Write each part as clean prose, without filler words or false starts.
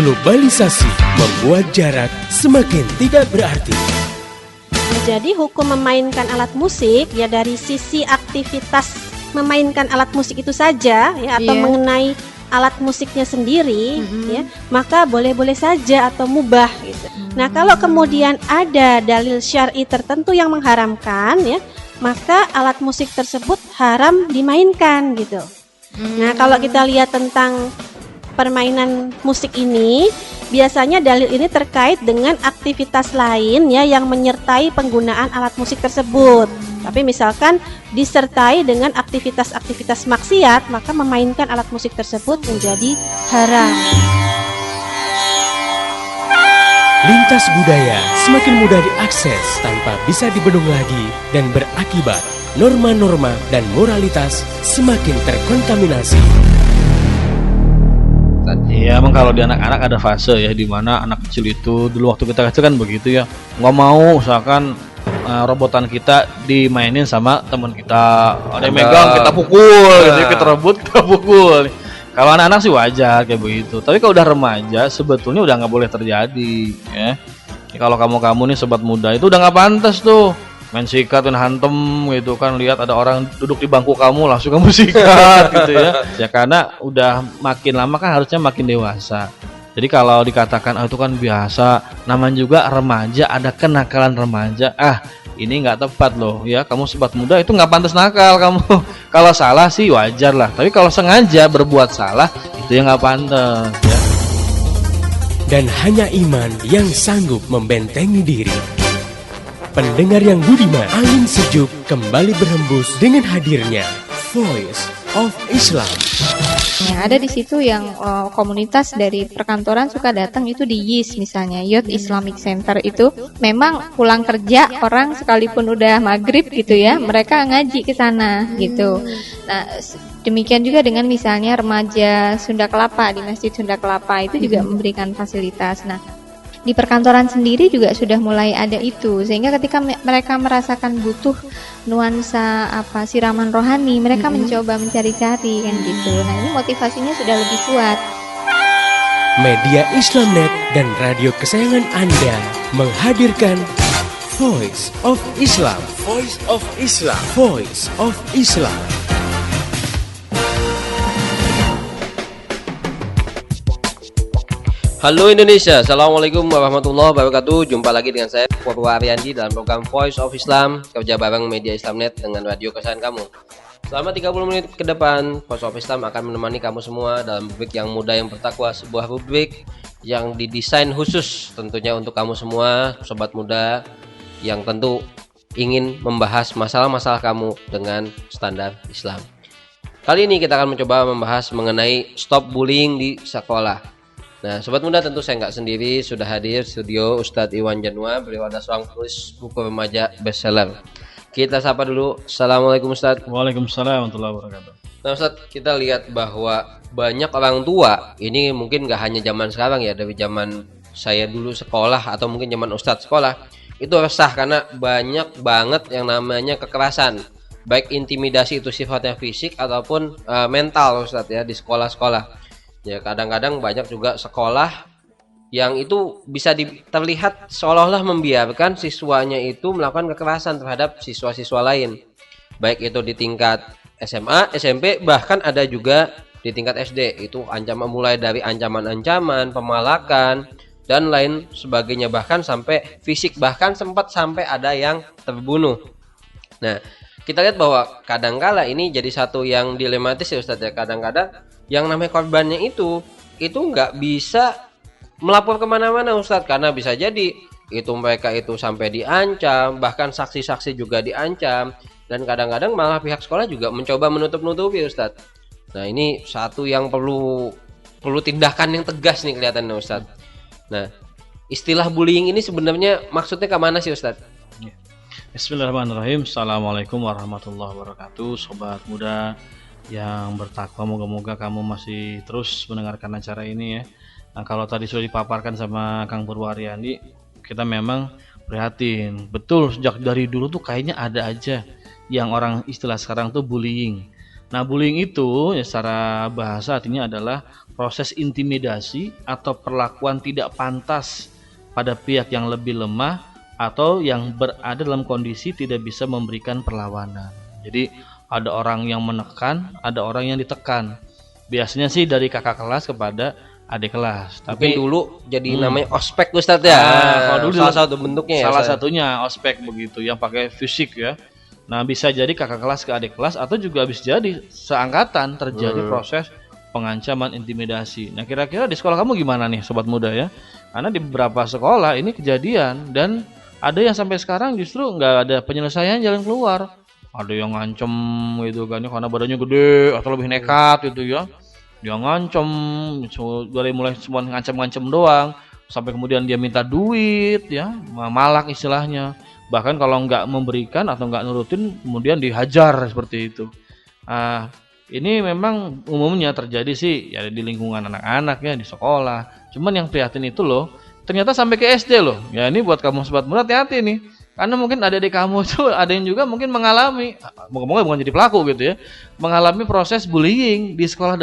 Globalisasi membuat jarak semakin tidak berarti. Jadi hukum memainkan alat musik ya dari sisi aktivitas memainkan alat musik itu saja ya atau mengenai alat musiknya sendiri ya, maka boleh-boleh saja atau mubah gitu. Nah, kalau kemudian ada dalil syar'i tertentu yang mengharamkan ya, maka alat musik tersebut haram dimainkan gitu. Nah, kalau kita lihat tentang permainan musik ini, biasanya dalil ini terkait dengan aktivitas lain ya yang menyertai penggunaan alat musik tersebut. Tapi misalkan disertai dengan aktivitas-aktivitas maksiat, maka memainkan alat musik tersebut menjadi haram. Lintas budaya semakin mudah diakses tanpa bisa dibendung lagi dan berakibat norma-norma dan moralitas semakin terkontaminasi. Iya, emang kalau di anak-anak ada fase ya di mana anak kecil itu dulu waktu kita kecil kan begitu ya, nggak mau misalkan robotan kita dimainin sama teman kita, ada yang megang kita pukul, gitu, kita rebut kita pukul. Kalau anak-anak sih wajar kayak begitu, tapi kalau udah remaja sebetulnya udah nggak boleh terjadi ya. Kalau kamu nih sobat muda itu udah nggak pantas tuh main sikat dan hantem gitu kan, lihat ada orang duduk di bangku kamu langsung kamu sikat gitu ya. Ya karena udah makin lama kan harusnya makin dewasa. Jadi kalau dikatakan itu kan biasa, namanya juga remaja, ada kenakalan remaja. Ini nggak tepat loh ya, kamu sobat muda itu nggak pantas nakal kamu. Kalau salah sih wajar lah, tapi kalau sengaja berbuat salah itu yang nggak pantas ya. Dan hanya iman yang sanggup membentengi diri. Pendengar yang budiman, angin sejuk kembali berhembus dengan hadirnya Voice of Islam. Ya, ada di situ yang komunitas dari perkantoran suka datang itu di YIS misalnya, Youth Islamic Center itu memang pulang kerja orang sekalipun udah maghrib gitu ya, mereka ngaji ke sana gitu. Nah, demikian juga dengan misalnya remaja Sunda Kelapa di Masjid Sunda Kelapa itu juga memberikan fasilitas. Nah, di perkantoran sendiri juga sudah mulai ada itu, sehingga ketika mereka merasakan butuh nuansa siraman rohani, mereka mencoba mencari-cari kan gitu. Nah, ini motivasinya sudah lebih kuat. Media Islamnet dan radio kesayangan Anda menghadirkan Voice of Islam. Voice of Islam. Voice of Islam. Halo Indonesia, Assalamualaikum warahmatullahi wabarakatuh. Jumpa lagi dengan saya Purwa Ariandi dalam program Voice of Islam, kerja bareng Media Islamnet dengan radio kesayangan kamu. Selama 30 menit ke depan, Voice of Islam akan menemani kamu semua dalam rubrik yang muda yang bertakwa, sebuah rubrik yang didesain khusus tentunya untuk kamu semua, sobat muda yang tentu ingin membahas masalah-masalah kamu dengan standar Islam. Kali ini kita akan mencoba membahas mengenai stop bullying di sekolah. Nah, sobat muda, tentu saya nggak sendiri, sudah hadir studio Ustadz Iwan Janua, beliau adalah seorang penulis buku remaja bestseller. Kita sapa dulu. Assalamualaikum Ustadz. Waalaikumsalam warahmatullahi wabarakatuh. Nah Ustadz, kita lihat bahwa banyak orang tua, ini mungkin nggak hanya zaman sekarang ya, dari zaman saya dulu sekolah atau mungkin zaman Ustadz sekolah, itu resah karena banyak banget yang namanya kekerasan, baik intimidasi itu sifatnya fisik ataupun mental Ustadz ya, di sekolah-sekolah. Ya, kadang-kadang banyak juga sekolah yang itu bisa terlihat seolah-olah membiarkan siswanya itu melakukan kekerasan terhadap siswa-siswa lain, baik itu di tingkat SMA, SMP, bahkan ada juga di tingkat SD. Itu ancaman mulai dari ancaman-ancaman, pemalakan dan lain sebagainya, bahkan sampai fisik, bahkan sempat sampai ada yang terbunuh. Nah, kita lihat bahwa kadangkala ini jadi satu yang dilematis ya Ustadz ya. Kadang-kadang yang namanya korbannya itu nggak bisa melapor kemana-mana Ustadz, karena bisa jadi itu mereka itu sampai diancam, bahkan saksi-saksi juga diancam, dan kadang-kadang malah pihak sekolah juga mencoba menutup-nutupi Ustadz. Nah, ini satu yang perlu tindakan yang tegas nih kelihatannya Ustadz. Nah, istilah bullying ini sebenarnya maksudnya kemana sih Ustadz? Bismillahirrahmanirrahim. Assalamualaikum warahmatullahi wabarakatuh. Sobat muda yang bertakwa, moga-moga kamu masih terus mendengarkan acara ini ya. Nah, kalau tadi sudah dipaparkan sama Kang Purwa Ariandi, kita memang prihatin. Betul, sejak dari dulu tuh kayaknya ada aja yang orang istilah sekarang tuh bullying. Nah, bullying itu ya, secara bahasa artinya adalah proses intimidasi atau perlakuan tidak pantas pada pihak yang lebih lemah atau yang berada dalam kondisi tidak bisa memberikan perlawanan. Jadi ada orang yang menekan, ada orang yang ditekan. Biasanya sih dari kakak kelas kepada adik kelas. Tapi Tapi dulu jadi namanya ospek Ustadz ya. kalau dulu salah satu bentuknya ya. salah Ustadz. satunya ospek begitu yang pakai fisik ya. Nah, bisa jadi kakak kelas ke adik kelas atau juga bisa jadi seangkatan terjadi proses pengancaman intimidasi. Nah, kira-kira di sekolah kamu gimana nih sobat muda ya? Karena di beberapa sekolah ini kejadian dan ada yang sampai sekarang justru nggak ada penyelesaian jalan keluar. Ada yang ngancem gitu kan ya, karena badannya gede atau lebih nekat gitu ya. Dia ngancem, dari mulai semua ngancem-ngancem doang sampai kemudian dia minta duit ya, malak istilahnya. Bahkan kalau nggak memberikan atau nggak nurutin kemudian dihajar seperti itu. Ini memang umumnya terjadi sih ya di lingkungan anak-anak ya, di sekolah. Cuman yang prihatin itu loh, ternyata sampai ke SD loh. Ya ini buat kamu sobat muda hati-hati nih. Karena mungkin adik-adik kamu itu ada yang juga mungkin mengalami, moga-moga bukan jadi pelaku gitu ya, mengalami proses bullying di sekolah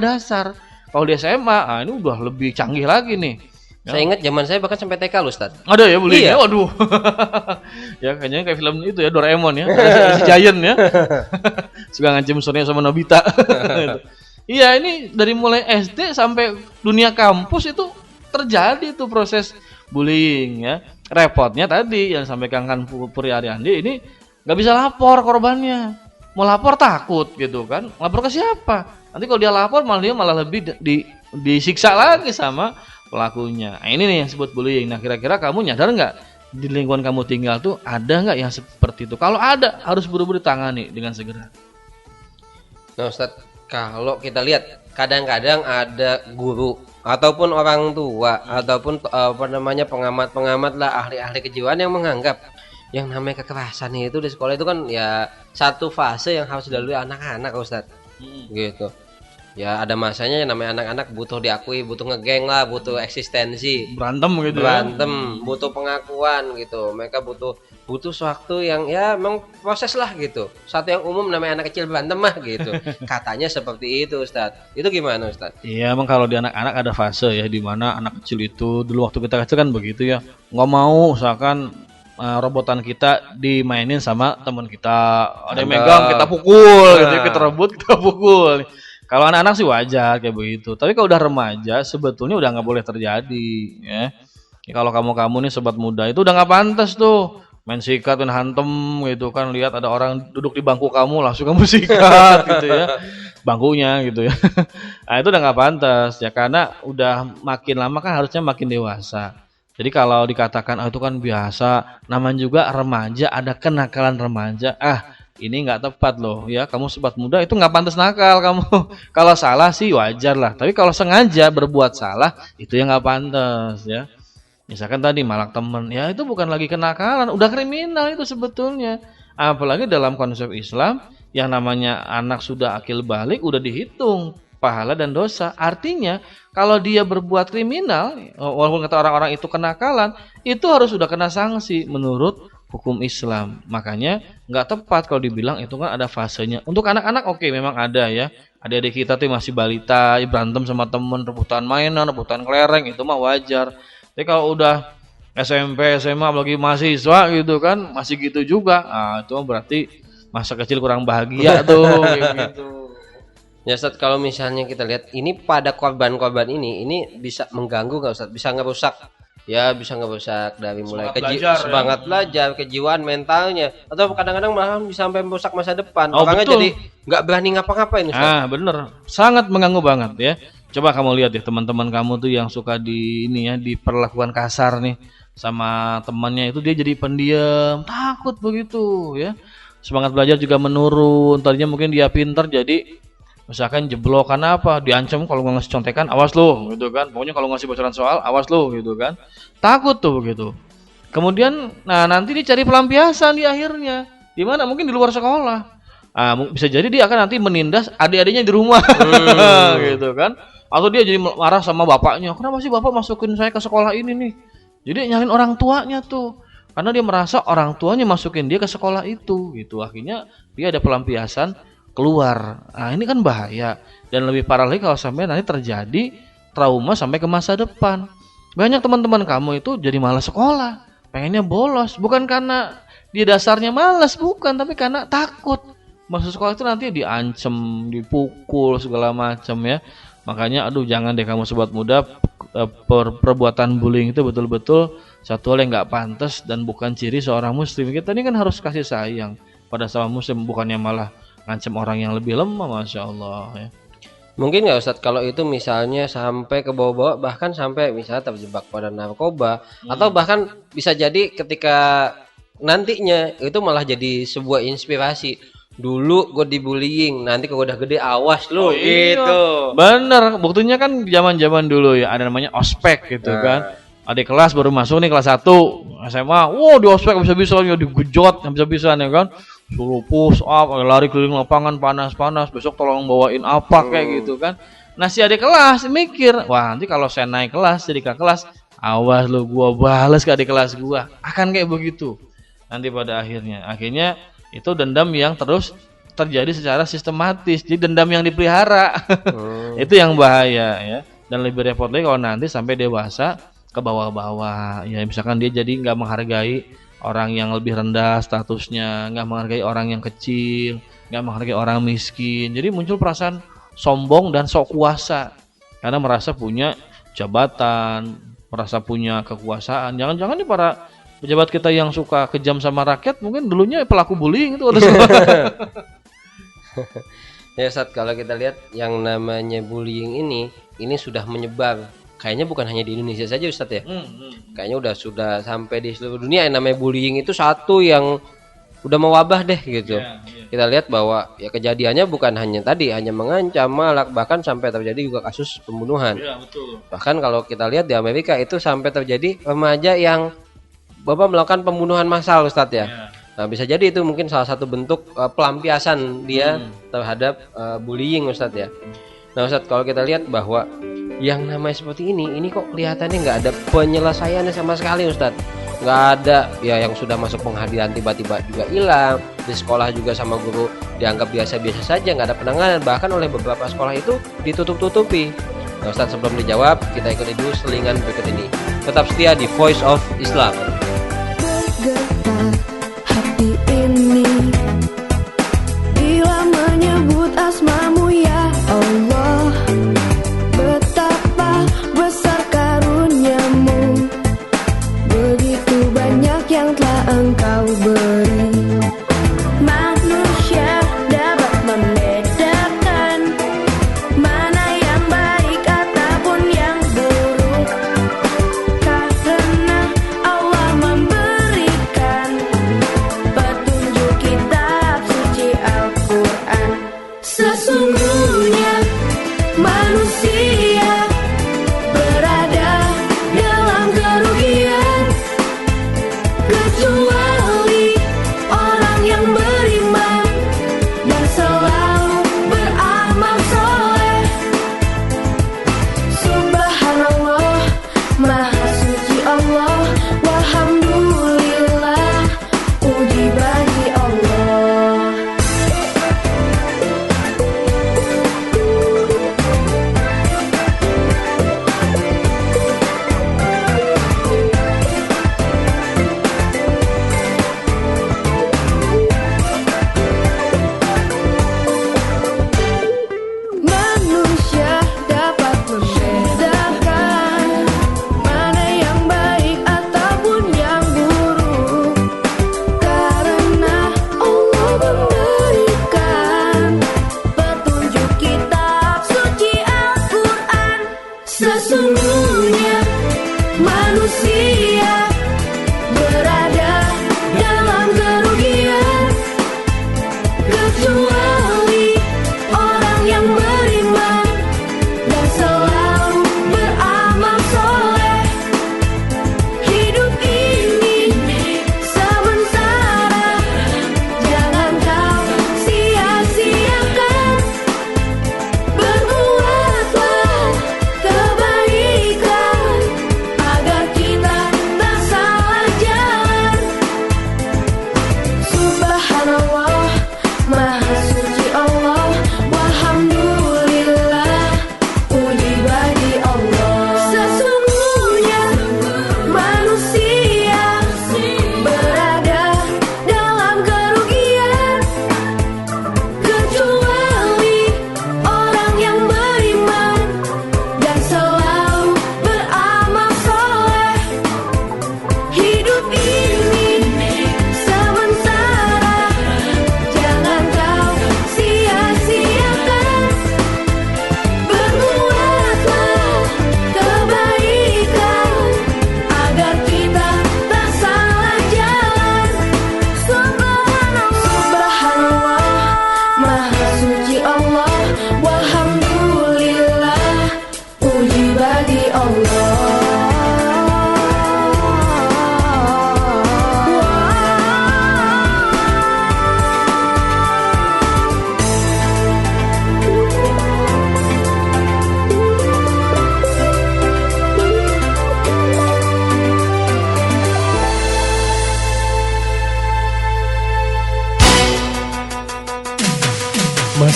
dasar. Kalau di SMA, ini udah lebih canggih lagi nih. Saya ingat zaman saya bahkan sampai TK loh Ustadz. Ada ya bullying Iya. ya, waduh. Ya kayaknya kayak film itu ya, Doraemon ya, ada si Giant ya. Suka ngancem Sonia sama Nobita. Iya, ini dari mulai SD sampai dunia kampus itu terjadi tuh proses bullying ya. Repotnya tadi yang sampaikan kan Puri Ariandi ini nggak bisa lapor korbannya. Mau lapor takut gitu kan. Lapor ke siapa? Nanti kalau dia lapor dia malah lebih disiksa lagi sama pelakunya. Nah, ini nih yang disebut bullying. Nah, kira-kira kamu nyadar nggak di lingkungan kamu tinggal tuh ada nggak yang seperti itu? Kalau ada, harus buru-buru ditangani dengan segera. Nah Ustadz, kalau kita lihat kadang-kadang ada guru ataupun orang tua ataupun pengamat-pengamat lah, ahli-ahli kejiwaan yang menganggap yang namanya kekerasan itu di sekolah itu kan ya satu fase yang harus dilalui anak-anak Ustadz. Gitu. Ya ada masanya yang namanya anak-anak butuh diakui, butuh ngegeng lah, butuh eksistensi, Berantem gitu berantem, butuh pengakuan gitu. Mereka butuh suatu yang ya memang proses lah gitu. Satu yang umum namanya anak kecil berantem mah gitu. Katanya seperti itu Ustadz. Itu gimana Ustadz? Iya, emang kalau di anak-anak ada fase ya, di mana anak kecil itu dulu waktu kita kecil kan begitu ya, nggak mau misalkan robotan kita dimainin sama teman kita, ada yang megang kita pukul gitu, kita rebut kita pukul. Kalau anak-anak sih wajar kayak begitu, tapi kalau udah remaja sebetulnya udah nggak boleh terjadi ya. Kalau kamu nih sobat muda itu udah nggak pantas tuh main sikat dan hantem gitu kan, lihat ada orang duduk di bangku kamu langsung kamu sikat gitu ya, bangkunya gitu ya. Nah itu udah nggak pantas ya, karena udah makin lama kan harusnya makin dewasa. Jadi kalau dikatakan itu kan biasa, namanya juga remaja, ada kenakalan remaja. Ini nggak tepat loh ya, kamu sobat muda itu nggak pantas nakal kamu. Kalau salah sih wajar lah, tapi kalau sengaja berbuat salah itu yang nggak pantas ya. Misalkan tadi malak temen, ya itu bukan lagi kenakalan, udah kriminal itu sebetulnya. Apalagi dalam konsep Islam yang namanya anak sudah akil balik udah dihitung pahala dan dosa. Artinya kalau dia berbuat kriminal, walaupun kata orang-orang itu kenakalan, itu harus sudah kena sanksi menurut hukum Islam. Makanya nggak tepat kalau dibilang itu kan ada fasenya. Untuk anak-anak oke, memang ada ya. Adik-adik kita tuh masih balita, berantem sama temen, rebutan mainan, rebutan kelereng, itu mah wajar. Tapi kalau udah SMP, SMA, apalagi mahasiswa gitu kan, masih gitu juga. Itu berarti masa kecil kurang bahagia tuh gitu. Ya Ustadz, kalau misalnya kita lihat ini pada korban-korban ini bisa mengganggu nggak Ustadz? Bisa ngerusak? Ya bisa ngerusak dari mulai semangat belajar, kejiwaan mentalnya, atau kadang-kadang malah bisa sampai merusak masa depan. Orangnya betul. jadi nggak berani ngapa-ngapain. Bener, sangat mengganggu banget ya. Coba kamu lihat ya teman-teman kamu tuh yang suka diperlakukan kasar nih sama temannya, itu dia jadi pendiam, takut begitu ya. Semangat belajar juga menurun. Tadinya mungkin dia pintar jadi misalkan jeblokan apa, diancam kalau nggak ngasih contekan awas lo gitu kan, pokoknya kalau ngasih bocoran soal awas lo gitu kan, takut tuh begitu. Kemudian nanti dicari pelampiasan di akhirnya di mana, mungkin di luar sekolah. Bisa jadi dia akan nanti menindas adik-adiknya di rumah gitu kan, atau dia jadi marah sama bapaknya, kenapa sih bapak masukin saya ke sekolah ini nih, jadi nyalin orang tuanya tuh karena dia merasa orang tuanya masukin dia ke sekolah itu gitu. Akhirnya dia ada pelampiasan keluar. Nah, ini kan bahaya. Dan lebih parah lagi kalau sampai nanti terjadi trauma sampai ke masa depan. Banyak teman-teman kamu itu jadi malas sekolah, pengennya bolos, bukan karena dia dasarnya malas, bukan, tapi karena takut masuk sekolah itu nanti diancem, dipukul segala macam ya. Makanya aduh, jangan deh kamu sobat muda, perbuatan bullying itu betul-betul satu hal yang nggak pantas dan bukan ciri seorang muslim. Kita ini kan harus kasih sayang pada sama muslim, bukannya malah ngancem orang yang lebih lemah. Masya Allah ya. Mungkin nggak Ustadz kalau itu misalnya sampai ke bawah-bawah, bahkan sampai misalnya terjebak pada narkoba, atau bahkan bisa jadi ketika nantinya itu malah jadi sebuah inspirasi. Dulu gue dibullying, nanti kalau udah gede awas lu gitu. Bener, buktinya kan zaman-zaman dulu ya ada namanya ospek gitu kan. Adik kelas baru masuk nih kelas 1 SMA, wow di ospek bisa-bisa ya, digujot bisa-bisa ya kan. Suruh push up, lari keliling lapangan panas-panas, besok tolong bawain apa kayak gitu kan. Nah si adik kelas mikir, wah nanti kalau saya naik kelas jadi kakak kelas, awas lu gua balas ke adik kelas gua. Akan kayak begitu. Nanti pada akhirnya itu dendam yang terus terjadi secara sistematis. Jadi dendam yang dipelihara. Itu yang bahaya ya. Dan lebih repot lagi kalau nanti sampai dewasa ke bawah-bawah. Ya misalkan dia jadi nggak menghargai orang yang lebih rendah statusnya, nggak menghargai orang yang kecil, nggak menghargai orang miskin. Jadi muncul perasaan sombong dan sok kuasa karena merasa punya jabatan, merasa punya kekuasaan. Jangan-jangan nih para pejabat kita yang suka kejam sama rakyat mungkin dulunya pelaku bullying itu. Ya Ustadz, kalau kita lihat yang namanya bullying ini sudah menyebar. Kayaknya bukan hanya di Indonesia saja Ustadz ya. Kayaknya sudah sampai di seluruh dunia yang namanya bullying itu satu yang udah mewabah deh gitu. Kita lihat bahwa ya kejadiannya bukan hanya mengancam, malah bahkan sampai terjadi juga kasus pembunuhan. Bahkan kalau kita lihat di Amerika itu sampai terjadi remaja yang melakukan pembunuhan massal Ustadz ya. Nah bisa jadi itu mungkin salah satu bentuk pelampiasan dia terhadap bullying Ustadz ya. Nah Ustadz, kalau kita lihat bahwa yang namanya seperti ini kok kelihatannya nggak ada penyelesaiannya sama sekali Ustadz. Nggak ada ya, yang sudah masuk pengadilan tiba-tiba juga hilang, di sekolah juga sama guru dianggap biasa-biasa saja, nggak ada penanganan, bahkan oleh beberapa sekolah itu ditutup-tutupi. Nah Ustadz, sebelum dijawab kita ikuti dulu selingan berikut ini. Tetap setia di Voice of Islam. Bergetar hati ini bila menyebut asmamu ya Allah. Betapa besar karuniamu, begitu banyak yang telah engkau beri. Manusia dapat membedakan mana yang baik ataupun yang buruk, karena Allah memberikan petunjuk kitab suci Al-Quran. Sesungguhnya manusia berada dalam kerugian, kecuali orang yang beriman dan selalu beramal soleh. Subhanallah, maha suci Allah, walhamdulillah, puji bagi Allah.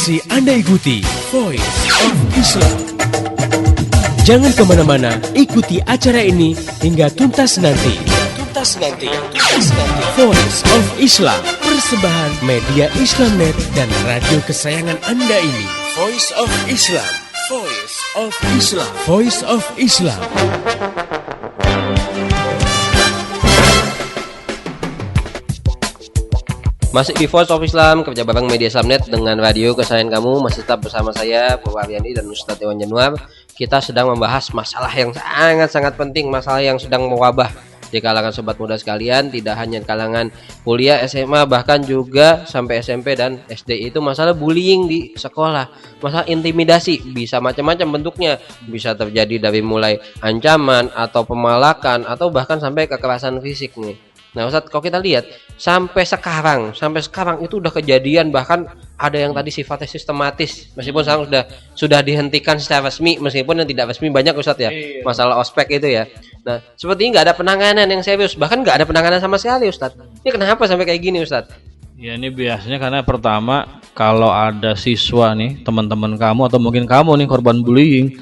Masih Anda ikuti Voice of Islam. Jangan kemana-mana, ikuti acara ini hingga tuntas nanti. Voice of Islam, persembahan media Islamnet dan radio kesayangan Anda ini. Voice of Islam, Voice of Islam, Voice of Islam. Masih di Voice of Islam, kerja bareng media Islamnet dengan radio kesayangan kamu. Masih tetap bersama saya, Bapak Ariandi dan Ustadz Iwan Januar. Kita sedang membahas masalah yang sangat penting, masalah yang sedang mewabah di kalangan sobat muda sekalian, tidak hanya di kalangan kuliah, SMA, bahkan juga sampai SMP dan SD. Itu masalah bullying di sekolah, masalah intimidasi, bisa macam-macam bentuknya, bisa terjadi dari mulai ancaman atau pemalakan atau bahkan sampai kekerasan fisik nih. Nah Ustadz, kalau kita lihat sampai sekarang itu udah kejadian, bahkan ada yang tadi sifatnya sistematis, meskipun sekarang sudah dihentikan secara resmi, meskipun yang tidak resmi banyak Ustadz ya, masalah ospek itu ya. Nah sepertinya nggak ada penanganan yang serius, bahkan nggak ada penanganan sama sekali Ustadz. Ini kenapa sampai kayak gini Ustadz? Ya ini biasanya karena pertama, kalau ada siswa nih, teman-teman kamu atau mungkin kamu nih korban bullying,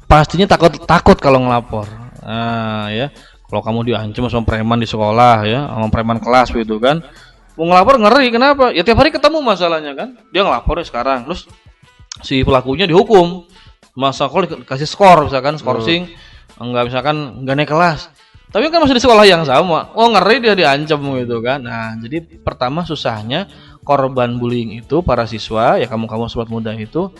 pastinya takut kalau ngelapor. Nah ya, kalau kamu diancam sama preman di sekolah ya, sama preman kelas gitu kan, mau ngelapor ngeri. Kenapa? Ya tiap hari ketemu masalahnya kan. Dia ngelapor ya sekarang, terus si pelakunya dihukum, masa kalau dikasih skor misalkan, skorsing, enggak misalkan enggak naik kelas. Tapi kan masih di sekolah yang sama. Oh ngeri, dia diancam gitu kan. Nah jadi pertama susahnya korban bullying itu para siswa ya, kamu sobat muda itu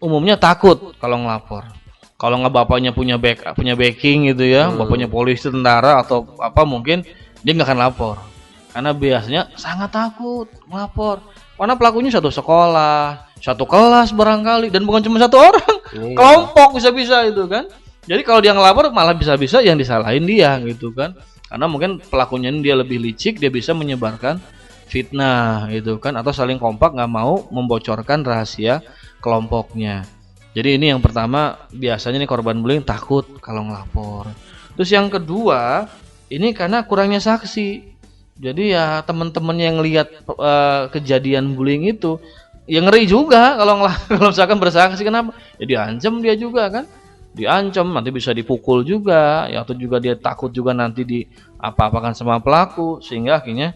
umumnya takut kalau ngelapor. Kalau nggak bapaknya punya backing gitu ya, bapaknya polisi, tentara atau apa, mungkin dia nggak akan lapor. Karena biasanya sangat takut melapor. Karena pelakunya satu sekolah, satu kelas barangkali, dan bukan cuma satu orang, kelompok bisa-bisa itu kan. Jadi kalau dia ngelapor malah bisa-bisa yang disalahin dia gitu kan. Karena mungkin pelakunya ini dia lebih licik, dia bisa menyebarkan fitnah gitu kan, atau saling kompak nggak mau membocorkan rahasia kelompoknya. Jadi ini yang pertama, biasanya nih korban bullying takut kalau ngelapor. Terus yang kedua, ini karena kurangnya saksi. Jadi ya teman-teman yang lihat kejadian bullying itu, ya ngeri juga kalau misalkan bersaksi. Kenapa? Ya diancam dia juga kan. Diancam, nanti bisa dipukul juga, ya, atau juga dia takut juga nanti apa-apakan sama pelaku, sehingga akhirnya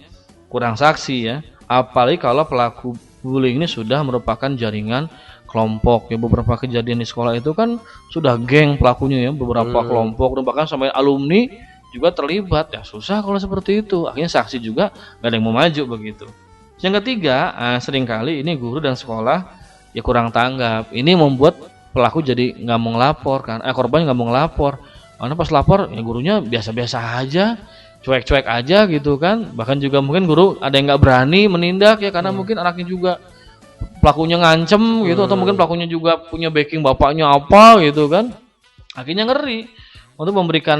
kurang saksi ya. Apalagi kalau pelaku bullying ini sudah merupakan jaringan kelompok ya. Beberapa kejadian di sekolah itu kan sudah geng pelakunya ya, beberapa kelompok, dan bahkan sampai alumni juga terlibat. Ya susah kalau seperti itu, akhirnya saksi juga gak ada yang mau maju begitu. Yang ketiga, seringkali ini guru dan sekolah ya kurang tanggap. Ini membuat pelaku jadi nggak mau ngelapor kan, korban nggak mau ngelapor, karena pas lapor ya gurunya biasa-biasa aja, cuek-cuek aja gitu kan. Bahkan juga mungkin guru ada yang nggak berani menindak ya, karena mungkin anaknya juga pelakunya ngancem gitu, atau mungkin pelakunya juga punya backing bapaknya apa gitu kan. Akhirnya ngeri untuk memberikan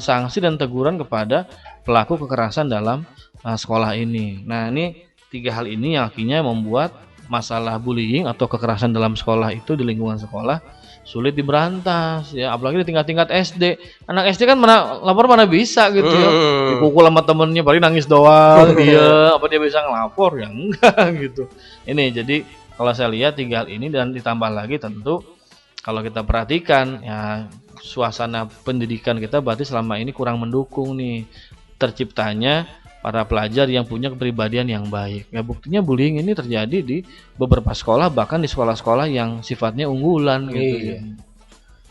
sanksi dan teguran kepada pelaku kekerasan dalam sekolah ini. Nah ini tiga hal ini yang akhirnya membuat masalah bullying atau kekerasan dalam sekolah itu di lingkungan sekolah sulit diberantas ya, apalagi di tingkat SD. Anak SD kan lapor mana bisa gitu ya, dipukul sama temennya paling nangis doang dia, apa dia bisa ngelapor ya enggak gitu. Ini jadi kalau saya lihat tiga hal ini, dan ditambah lagi tentu kalau kita perhatikan ya, suasana pendidikan kita berarti selama ini kurang mendukung nih terciptanya para pelajar yang punya kepribadian yang baik. Ya buktinya bullying ini terjadi di beberapa sekolah, bahkan di sekolah-sekolah yang sifatnya unggulan gitu.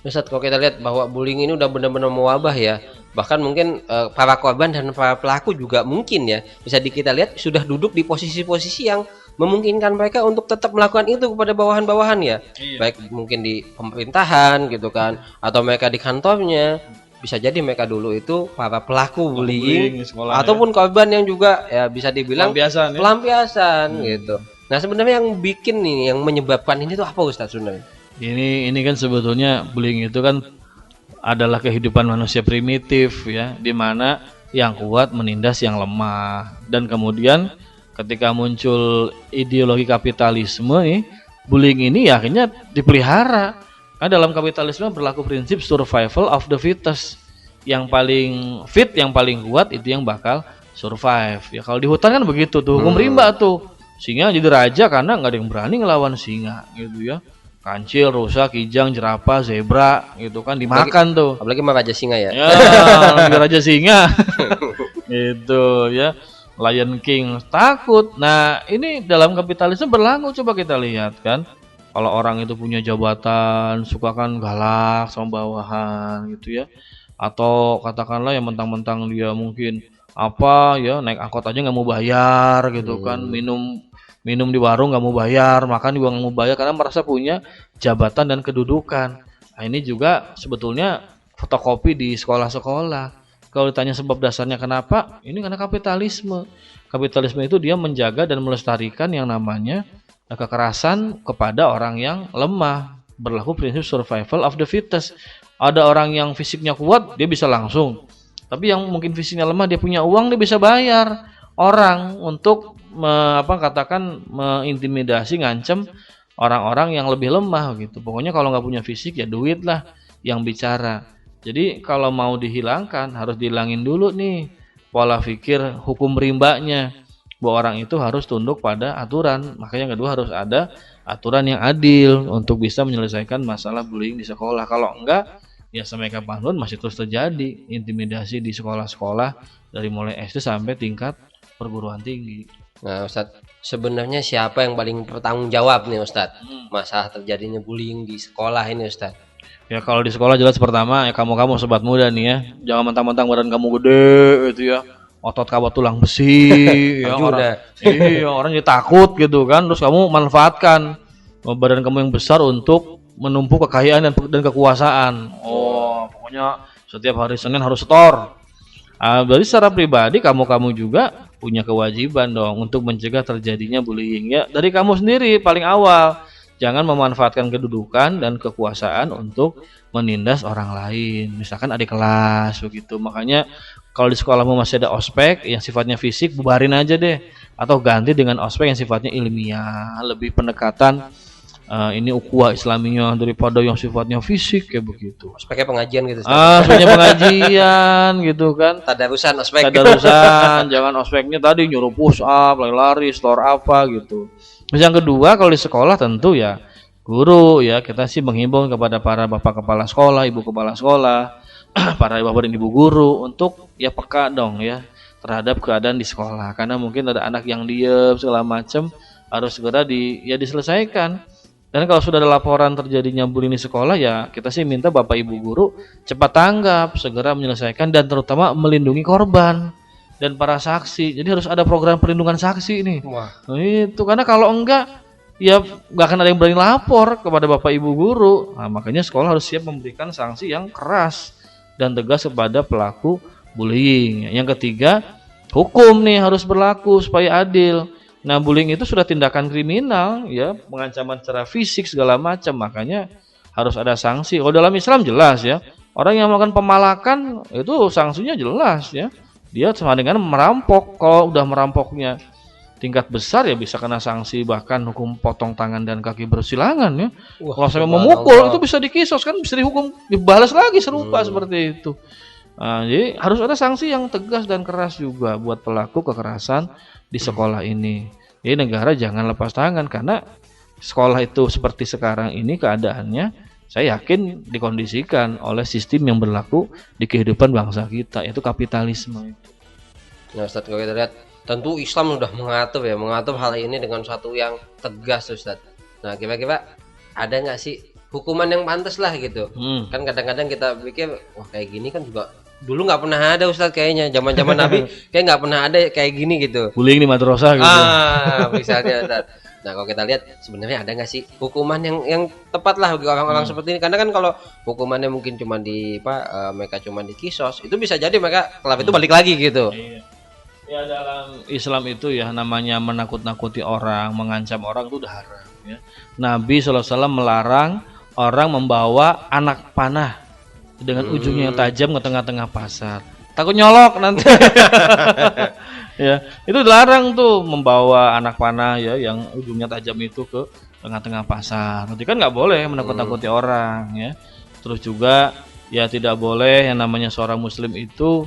Ustadz, kalau kita lihat bahwa bullying ini udah benar-benar mewabah ya, bahkan mungkin para korban dan para pelaku juga mungkin ya, bisa kita lihat sudah duduk di posisi-posisi yang memungkinkan mereka untuk tetap melakukan itu kepada bawahan-bawahan ya. Baik mungkin di pemerintahan gitu kan, atau mereka di kantornya. Bisa jadi mereka dulu itu para pelaku bullying ataupun korban yang juga ya bisa dibilang pelampiasan gitu. Nah sebenarnya yang bikin nih, yang menyebabkan ini tuh apa Ustaz sebenarnya? Ini kan sebetulnya bullying itu kan adalah kehidupan manusia primitif ya, di mana yang kuat menindas yang lemah. Dan kemudian ketika muncul ideologi kapitalisme nih, bullying ini ya akhirnya dipelihara. Karena dalam kapitalisme berlaku prinsip survival of the fittest. Yang paling fit, yang paling kuat itu yang bakal survive. Ya kalau di hutan kan begitu tuh, hukum rimba tuh. Singa jadi raja karena nggak ada yang berani ngelawan singa gitu ya. Kancil, rusa, kijang, jerapah, zebra gitu kan dimakan tuh. Apalagi mah raja singa ya. Ya, lebih raja singa. Gitu ya. Lion King takut. Nah, ini dalam kapitalisme berlaku, coba kita lihat kan. Kalau orang itu punya jabatan, suka kan galak sama bawahan gitu ya. Atau katakanlah yang mentang-mentang dia mungkin apa ya, naik angkot aja nggak mau bayar gitu kan, minum di warung nggak mau bayar, makan juga nggak mau bayar karena merasa punya jabatan dan kedudukan. Nah, ini juga sebetulnya fotokopi di sekolah-sekolah. Kalau ditanya sebab dasarnya kenapa, ini karena kapitalisme. Kapitalisme itu dia menjaga dan melestarikan yang namanya kekerasan kepada orang yang lemah. Berlaku prinsip survival of the fittest. Ada orang yang fisiknya kuat, dia bisa langsung. Tapi yang mungkin fisiknya lemah, dia punya uang, dia bisa bayar orang untuk mengintimidasi, ngancem orang-orang yang lebih lemah gitu. Pokoknya kalau nggak punya fisik ya duit lah yang bicara. Jadi kalau mau dihilangkan harus dihilangin dulu nih pola pikir hukum rimbanya, bahwa orang itu harus tunduk pada aturan. Makanya yang kedua harus ada aturan yang adil untuk bisa menyelesaikan masalah bullying di sekolah. Kalau enggak ya sampai kapanpun masih terus terjadi intimidasi di sekolah-sekolah dari mulai SD sampai tingkat perguruan tinggi. Nah, Ustadz, sebenarnya siapa yang paling bertanggung jawab nih, Ustadz? Masalah terjadinya bullying di sekolah ini, Ustadz. Ya kalau di sekolah jelas pertama ya kamu sobat muda nih ya, jangan mentang-mentang badan kamu gede gitu ya, otot kamu tulang besi, ya orang jadi takut gitu kan, terus kamu manfaatkan badan kamu yang besar untuk menumpuk kekayaan dan kekuasaan. Oh, pokoknya setiap hari Senin harus setor. Berarti secara pribadi kamu juga punya kewajiban dong untuk mencegah terjadinya bullying ya dari kamu sendiri paling awal. Jangan memanfaatkan kedudukan dan kekuasaan untuk menindas orang lain. Misalkan adik kelas begitu. Makanya kalau di sekolahmu masih ada ospek yang sifatnya fisik, bubarin aja deh. Atau ganti dengan ospek yang sifatnya ilmiah, lebih pendekatan ini ukhuwah Islaminya daripada yang sifatnya fisik kayak begitu. Ospeknya pengajian gitu. Ospeknya pengajian gitu kan. Tadarusan ospek. Tadarusan, jangan ospeknya tadi nyuruh push up, lari-lari, store apa gitu. Terus yang kedua kalau di sekolah tentu ya guru ya, kita sih menghimbau kepada para bapak kepala sekolah, ibu kepala sekolah, para bapak dan ibu guru untuk ya peka dong ya terhadap keadaan di sekolah. Karena mungkin ada anak yang diem segala macam, harus segera diselesaikan. Dan kalau sudah ada laporan terjadinya bullying di sekolah ya kita sih minta bapak ibu guru cepat tanggap, segera menyelesaikan dan terutama melindungi korban dan para saksi. Jadi harus ada program perlindungan saksi nih. Wah. Nah, itu karena kalau enggak ya nggak akan ada yang berani lapor kepada bapak ibu guru. Nah, makanya sekolah harus siap memberikan sanksi yang keras dan tegas kepada pelaku bullying. Yang ketiga, hukum nih harus berlaku supaya adil. Nah, bullying itu sudah tindakan kriminal ya, pengancaman secara fisik segala macam, makanya harus ada sanksi. Kalau dalam Islam jelas ya, orang yang melakukan pemalakan itu sanksinya jelas ya. Dia sama dengan merampok. Kalau udah merampoknya tingkat besar ya bisa kena sanksi bahkan hukum potong tangan dan kaki bersilangan ya. Kalau sampai memukul itu bisa dikisos kan, bisa dihukum, dibalas lagi serupa seperti itu. Nah, jadi harus ada sanksi yang tegas dan keras juga buat pelaku kekerasan di sekolah ini. Jadi negara jangan lepas tangan karena sekolah itu seperti sekarang ini keadaannya, saya yakin dikondisikan oleh sistem yang berlaku di kehidupan bangsa kita, yaitu kapitalisme. Nah, Ustaz, kalau kita lihat tentu Islam sudah mengatur hal ini dengan suatu yang tegas, Ustaz. Nah, kira-kira ada nggak sih hukuman yang pantas lah gitu? Kan kadang-kadang kita pikir wah kayak gini kan juga dulu nggak pernah ada, Ustadz, kayaknya zaman Nabi kayak nggak pernah ada kayak gini gitu. Bullying di madrasah gitu. Misalnya, Ustadz. Nah, kalau kita lihat sebenarnya ada nggak sih hukuman yang tepat lah bagi orang-orang seperti ini? Karena kan kalau hukumannya mungkin cuma mereka cuma di kisos, itu bisa jadi mereka kelab itu balik lagi gitu. Iya. Ya dalam Islam itu ya namanya menakut-nakuti orang, mengancam orang itu udah haram ya. Nabi SAW melarang orang membawa anak panah dengan ujungnya yang tajam ke tengah-tengah pasar, takut nyolok nanti. Ya itu dilarang tuh membawa anak panah ya yang ujungnya tajam itu ke tengah-tengah pasar. Nanti kan nggak boleh menakut-nakuti orang ya. Terus juga ya tidak boleh yang namanya seorang muslim itu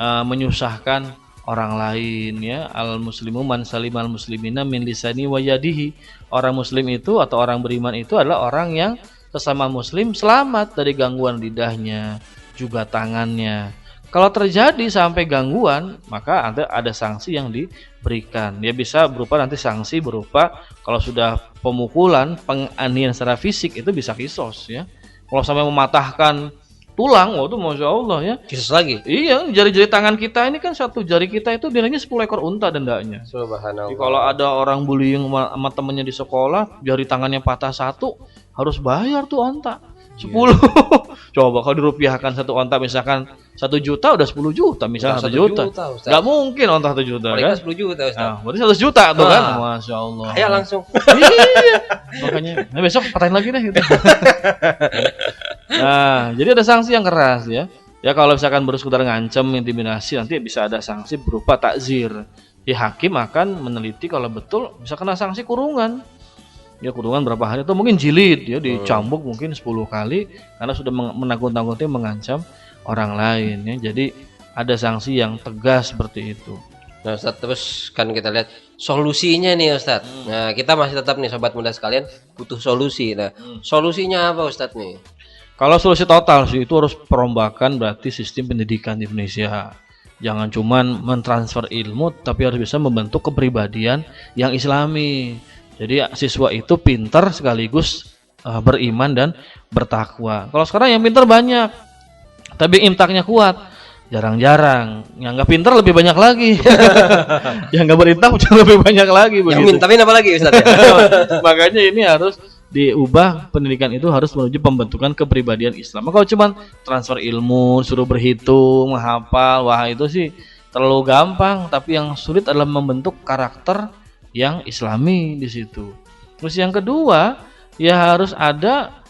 menyusahkan orang lain ya. Al muslimu man salimal muslimina min lisani wa yadihi. Orang muslim itu atau orang beriman itu adalah orang yang sesama muslim selamat dari gangguan lidahnya, juga tangannya. Kalau terjadi sampai gangguan, maka ada sanksi yang diberikan. Dia bisa berupa nanti sanksi berupa kalau sudah pemukulan, penganiayaan secara fisik itu bisa kisos ya. Kalau sampai mematahkan tulang, itu masya Allah ya. Kisos lagi. Iya, jari-jari tangan kita ini kan satu jari kita itu nilainya 10 ekor unta dendanya. Subhanallah. Jadi kalau ada orang bullying sama temennya di sekolah, jari tangannya patah satu, harus bayar tuh onta 10. Coba kalau dirupiahkan satu onta misalkan 1 juta udah 10 juta misalnya 1 juta. Gak mungkin onta 1 juta kan? 10 juta Ustaz. Nah, berarti 100 juta tuh kan? Masya Allah. Ayo langsung. Iya. Makanya, nah besok patahin lagi deh gitu. Nah, jadi ada sanksi yang keras ya. Ya kalau misalkan bersekedar ngancem, intimidasi, nanti bisa ada sanksi berupa takzir. Ya hakim akan meneliti kalau betul bisa kena sanksi kurungan. Ya kurungan berapa hari atau mungkin jilid ya, dicambuk mungkin 10 kali karena sudah menakut-nakuti mengancam orang lain ya. Jadi ada sanksi yang tegas seperti itu. Nah Ustaz, terus kan kita lihat solusinya nih Ustaz. Nah kita masih tetap nih sobat muda sekalian butuh solusi. Nah solusinya apa Ustaz nih? Kalau solusi total sih itu harus perombakan berarti sistem pendidikan di Indonesia. Jangan cuman mentransfer ilmu tapi harus bisa membentuk kepribadian yang islami. Jadi siswa itu pintar sekaligus beriman dan bertakwa. Kalau sekarang yang pintar banyak, tapi imtaknya kuat, jarang-jarang. Yang nggak pintar lebih banyak lagi. Yang nggak berintak lebih banyak lagi. Yang begitu. mintain apa lagi Ustaz ya? Makanya ini harus diubah, pendidikan itu harus menuju pembentukan kepribadian Islam. Kalau cuma transfer ilmu, suruh berhitung, menghafal, wah itu sih terlalu gampang. Tapi yang sulit adalah membentuk karakter yang islami di situ. Terus yang kedua, ya harus ada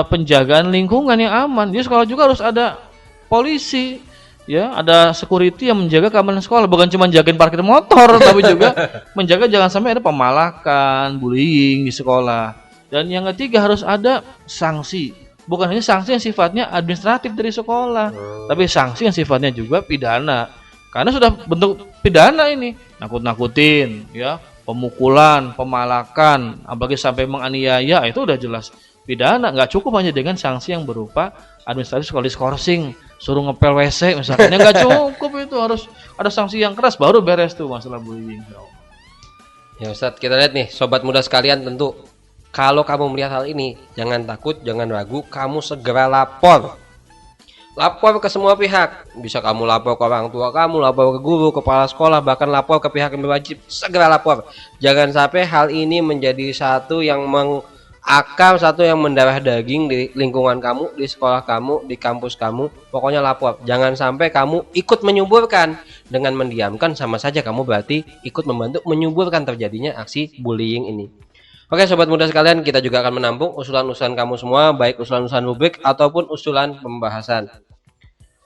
penjagaan lingkungan yang aman. Di sekolah juga harus ada polisi, ya, ada security yang menjaga keamanan sekolah, bukan cuma jagain parkir motor, tapi juga menjaga jangan sampai ada pemalakan, bullying di sekolah. Dan yang ketiga harus ada sanksi. Bukan hanya sanksi yang sifatnya administratif dari sekolah, tapi sanksi yang sifatnya juga pidana. Karena sudah bentuk pidana ini, nakut-nakutin, ya, pemukulan, pemalakan, apalagi sampai menganiaya, itu udah jelas pidana. Nggak cukup hanya dengan sanksi yang berupa administratif sekolah diskorsing, suruh ngepel WC misalnya, nggak cukup, itu harus ada sanksi yang keras baru beres tuh masalah bullying. Ya Ustadz, kita lihat nih sobat muda sekalian, tentu kalau kamu melihat hal ini jangan takut, jangan ragu, kamu segera lapor. Lapor ke semua pihak. Bisa kamu lapor ke orang tua kamu, lapor ke guru, kepala sekolah, bahkan lapor ke pihak yang berwajib. Segera lapor. Jangan sampai hal ini menjadi satu yang mengakar, satu yang mendarah daging di lingkungan kamu, di sekolah kamu, di kampus kamu. Pokoknya lapor. Jangan sampai kamu ikut menyuburkan. Dengan mendiamkan sama saja kamu berarti ikut membantu menyuburkan terjadinya aksi bullying ini. Oke sobat muda sekalian, kita juga akan menampung usulan-usulan kamu semua, baik usulan-usulan rubrik ataupun usulan pembahasan,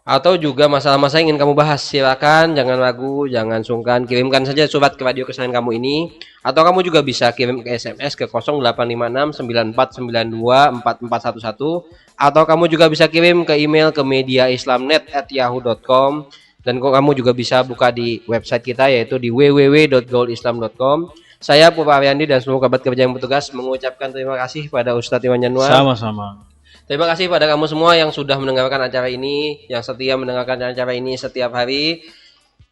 atau juga masalah-masalah yang ingin kamu bahas. Silakan, jangan ragu, jangan sungkan, kirimkan saja surat ke radio kesayangan kamu ini, atau kamu juga bisa kirim ke SMS ke 085694924411, atau kamu juga bisa kirim ke email ke mediaislamnet@yahoo.com, dan kamu juga bisa buka di website kita yaitu di www.gaulislam.com. Saya Purba Ariandi dan seluruh kerabat kerja yang bertugas mengucapkan terima kasih pada Ustadz Iwan Januar. Sama-sama. Terima kasih pada kamu semua yang sudah mendengarkan acara ini, yang setia mendengarkan acara ini setiap hari.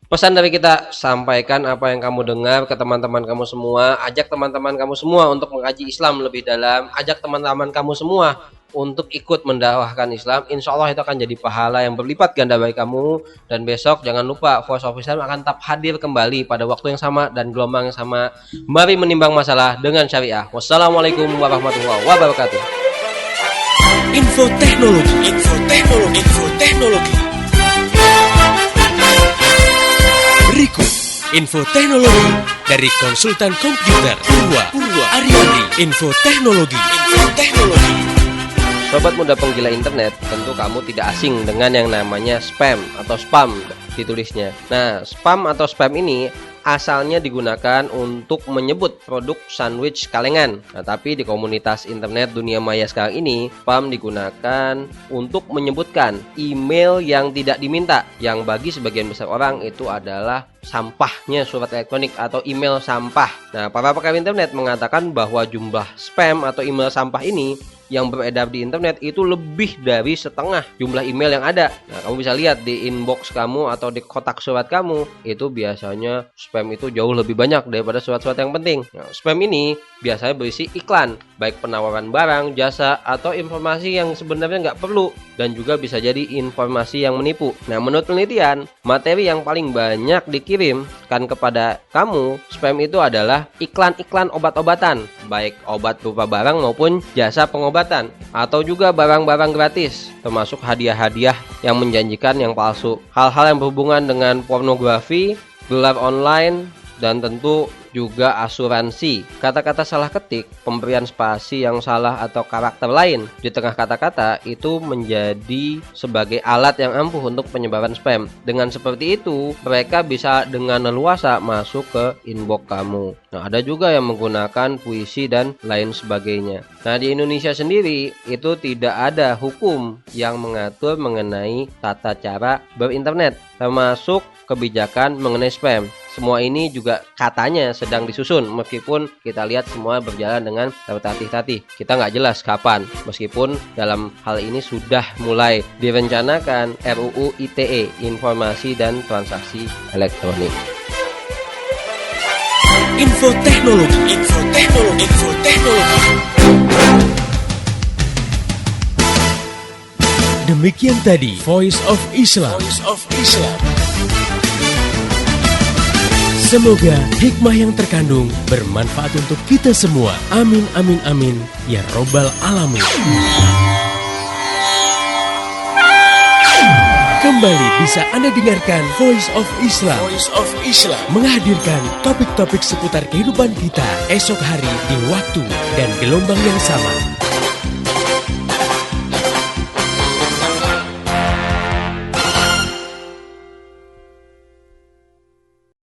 Pesan dari kita, sampaikan apa yang kamu dengar ke teman-teman kamu semua. Ajak teman-teman kamu semua untuk mengkaji Islam lebih dalam. Ajak teman-teman kamu semua untuk ikut mendakwahkan Islam. Insya Allah itu akan jadi pahala yang berlipat ganda bagi kamu. Dan besok jangan lupa Voice of Islam akan tetap hadir kembali pada waktu yang sama dan gelombang yang sama. Mari menimbang masalah dengan syariah. Wassalamualaikum warahmatullahi wabarakatuh. Info teknologi, info teknologi, info teknologi. Berikut info teknologi dari konsultan komputer Purba Ariandi. Info teknologi, info teknologi. Sobat muda penggila internet, tentu kamu tidak asing dengan yang namanya spam atau spam ditulisnya. Nah, spam atau spam ini asalnya digunakan untuk menyebut produk sandwich kalengan. Nah, tapi di komunitas internet dunia maya sekarang ini, spam digunakan untuk menyebutkan email yang tidak diminta, yang bagi sebagian besar orang itu adalah sampahnya surat elektronik atau email sampah. Nah, para pakar internet mengatakan bahwa jumlah spam atau email sampah ini yang beredar di internet itu lebih dari setengah jumlah email yang ada. Nah, kamu bisa lihat di inbox kamu atau di kotak surat kamu, itu biasanya spam itu jauh lebih banyak daripada surat-surat yang penting. Nah, spam ini biasanya berisi iklan, baik penawaran barang, jasa, atau informasi yang sebenarnya nggak perlu, dan juga bisa jadi informasi yang menipu. Nah, menurut penelitian, materi yang paling banyak dikirimkan kepada kamu, spam itu adalah iklan-iklan obat-obatan, baik obat berupa barang maupun jasa pengobatan, atau juga barang-barang gratis, termasuk hadiah-hadiah yang menjanjikan yang palsu, hal-hal yang berhubungan dengan pornografi, gelar online, dan tentu juga asuransi. Kata-kata salah ketik, pemberian spasi yang salah atau karakter lain di tengah kata-kata itu menjadi sebagai alat yang ampuh untuk penyebaran spam. Dengan seperti itu, mereka bisa dengan leluasa masuk ke inbox kamu. Nah, ada juga yang menggunakan puisi dan lain sebagainya. Nah, di Indonesia sendiri itu tidak ada hukum yang mengatur mengenai tata cara berinternet, termasuk kebijakan mengenai spam. Semua ini juga katanya sedang disusun, meskipun kita lihat semua berjalan dengan tertatih-tatih. Kita nggak jelas kapan, meskipun dalam hal ini sudah mulai direncanakan RUU ITE, Informasi dan Transaksi Elektronik. Info teknologi. Demikian tadi Voice of Islam. Semoga hikmah yang terkandung bermanfaat untuk kita semua. Amin, amin, amin. Ya Robbal Alamin. Kembali bisa Anda dengarkan Voice of Islam. Menghadirkan topik-topik seputar kehidupan kita esok hari di waktu dan gelombang yang sama.